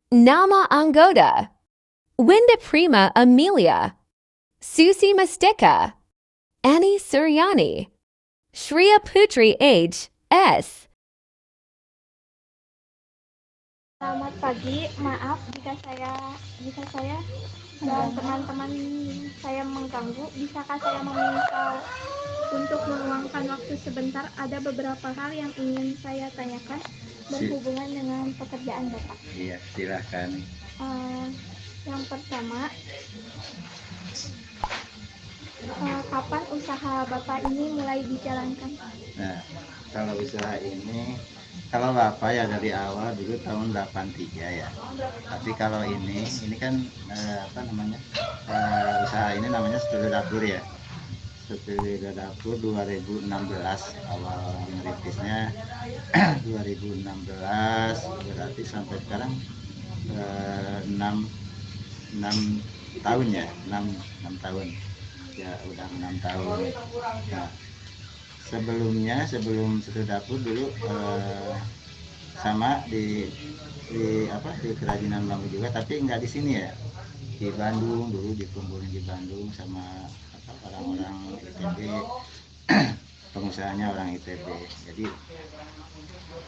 Nama Anggota, Winda Prima Amelia, Susi Mastika, Annie Suryani, Shreya Putri H. S. Selamat pagi, maaf jika saya dan teman-teman saya mengganggu. Bisakah saya meminta untuk meluangkan waktu sebentar? Ada beberapa hal yang ingin saya tanyakan berhubungan dengan pekerjaan Bapak. Iya, silahkan. Yang pertama, kapan usaha Bapak ini mulai dijalankan? Nah, kalau usaha ini, kalau Bapak ya dari awal dulu tahun 83 ya. Tapi kalau ini kan usaha ini namanya Setelah Dapur ya. Setelah Dapur 2016 awal merintisnya 2016 berarti sampai sekarang 6 tahun ya, 6 tahun ya, udah 6 tahun. Nah, sebelum Setelah Dapur dulu sama di kerajinan bambu juga, tapi nggak di sini ya, di Bandung dulu, dikumpulin di Bandung sama orang-orang ITB. Pengusahanya orang ITB, jadi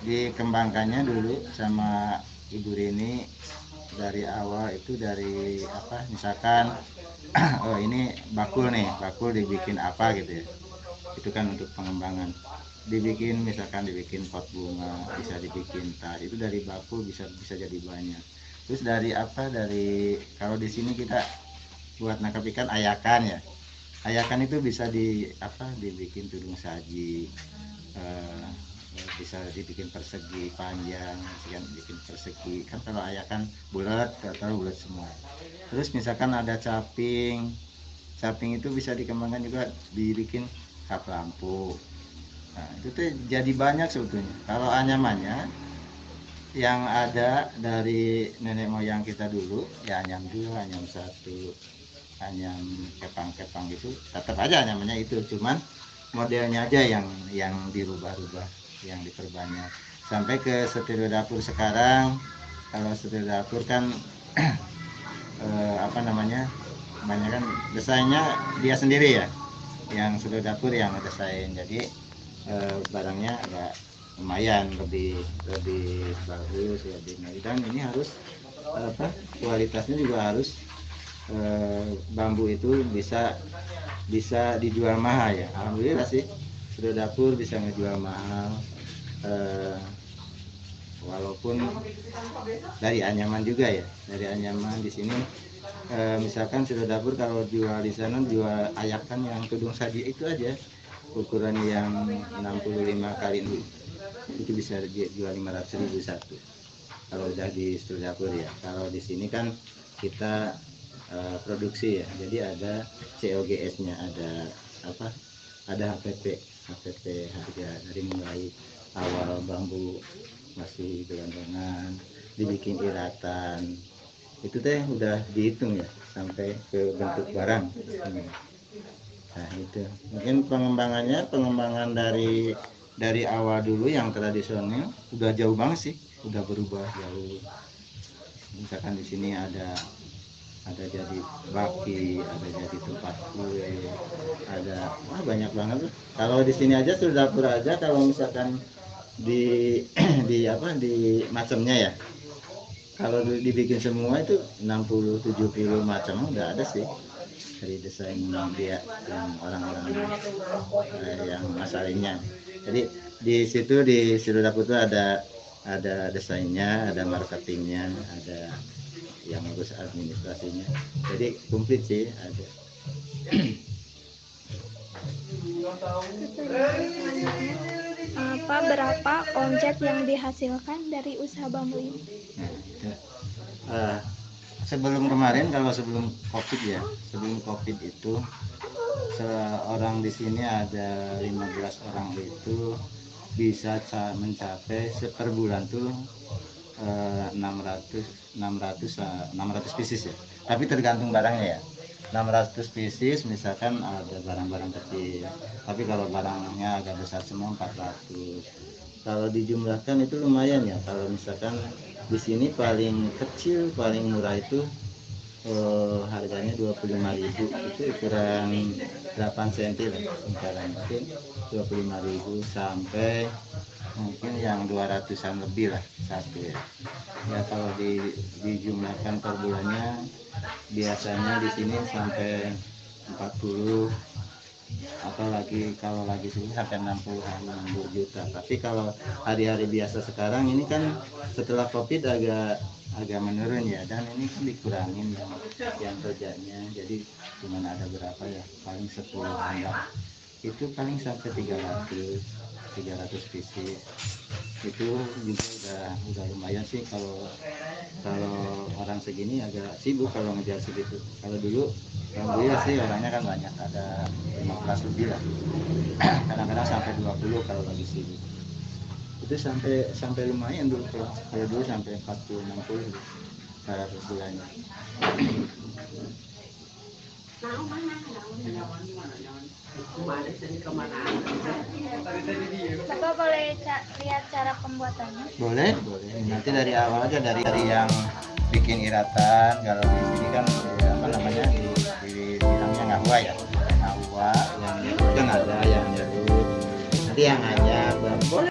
dikembangkannya dulu sama Ibu Rini dari awal. Itu dari misalkan oh ini bakul dibikin apa gitu ya, itu kan untuk pengembangan. Misalkan dibikin pot bunga, bisa dibikin tas, itu dari bakul bisa jadi banyak. Terus dari kalau di sini kita buat nangkap ikan ayakan ya, ayakan itu bisa dibikin tudung saji, bisa dibikin persegi panjang, bikin persegi kan. Kalau ayakan bulat atau bulat semua. Terus misalkan ada caping itu bisa dikembangkan juga, dibikin kap lampu. Nah, itu tuh jadi banyak sebetulnya. Kalau anyamannya yang ada dari nenek moyang kita dulu ya, anyam 2, anyam 1, anyam kepang-kepang gitu, tetap aja anyamannya itu, cuman modelnya aja yang dirubah-rubah, yang diperbanyak sampai ke Setir Dapur sekarang. Kalau Setir Dapur kan banyak kan desainnya dia sendiri ya, yang Setir Dapur yang desain, jadi barangnya agak lumayan lebih bagus, lebih menarik. Dan ini harus kualitasnya juga harus bambu itu bisa dijual mahal ya. Alhamdulillah sih Setir Dapur bisa ngejual mahal, walaupun dari anyaman juga ya, dari anyaman di sini. Misalkan Setir Dapur kalau jual di sana, jual ayakan yang tudung saji itu aja, ukurannya yang 65 kali 6, itu bisa jual 500.000 satu kalau udah di Setir Dapur ya. Kalau di sini kan kita produksi ya, jadi ada COGS-nya, ada HPP harga dari mulai awal bambu masih gelondongan, dibikin iratan, itu teh udah dihitung ya sampai ke bentuk barang. Nah itu mungkin pengembangan dari awal dulu yang tradisional udah jauh banget sih, udah berubah jauh. Misalkan di sini ada jadi baki, ada jadi tempat kue, ada banyak banget tuh. Kalau di sini aja Setir Dapur aja, kalau misalkan di di macamnya ya, kalau dibikin semua itu 60-70 macam udah ada sih, dari desain dia yang orang-orang yang masalahnya. Jadi di situ di Setir Dapur itu ada desainnya, ada marketingnya, ada yang ngurus administrasinya, jadi komplit sih ada. Berapa omset yang dihasilkan dari usaha bambu ini? Sebelum kemarin, kalau sebelum COVID ya, sebelum COVID itu seorang di sini ada 15 orang itu bisa mencapai per bulan tuh 600 pieces ya. Tapi tergantung barangnya ya. 600 pieces misalkan ada barang-barang kecil. Tapi kalau barangnya agak besar semua 400. Kalau dijumlahkan itu lumayan ya. Kalau misalkan di sini paling kecil paling murah itu harganya 25.000, itu ukuran 8 cm lah sekarang, mungkin 25.000 sampai mungkin yang 200-an lebih lah satu ya. Ya kalau dijumlahkan per bulannya biasanya di sini sampai 40, atau lagi kalau lagi sini sampai 60 juta. Tapi kalau hari-hari biasa sekarang ini kan setelah Covid agak menurun ya, dan ini kan dikurangin yang kerjanya, jadi cuma ada berapa ya, paling 10 handap itu paling sampai 300 pieces. Itu juga udah lumayan sih. Kalau orang segini agak sibuk kalau ngejar segitu. Kalau dulu ya sih orangnya kan banyak, ada 15 lebih lah, kadang-kadang sampai 20 kalau lagi sibuk. Itu sampai lumayan dulu, kalau dulu sampai 40-60 per bulannya. Bapak boleh lihat cara pembuatannya? Boleh. Nanti dari awal aja, dari yang bikin iratan. Kalau di sini kan apa namanya, bilangnya ngahwa ya. Ngahwa yang nyerut kan ada yang nyerut. Nanti yang aja boleh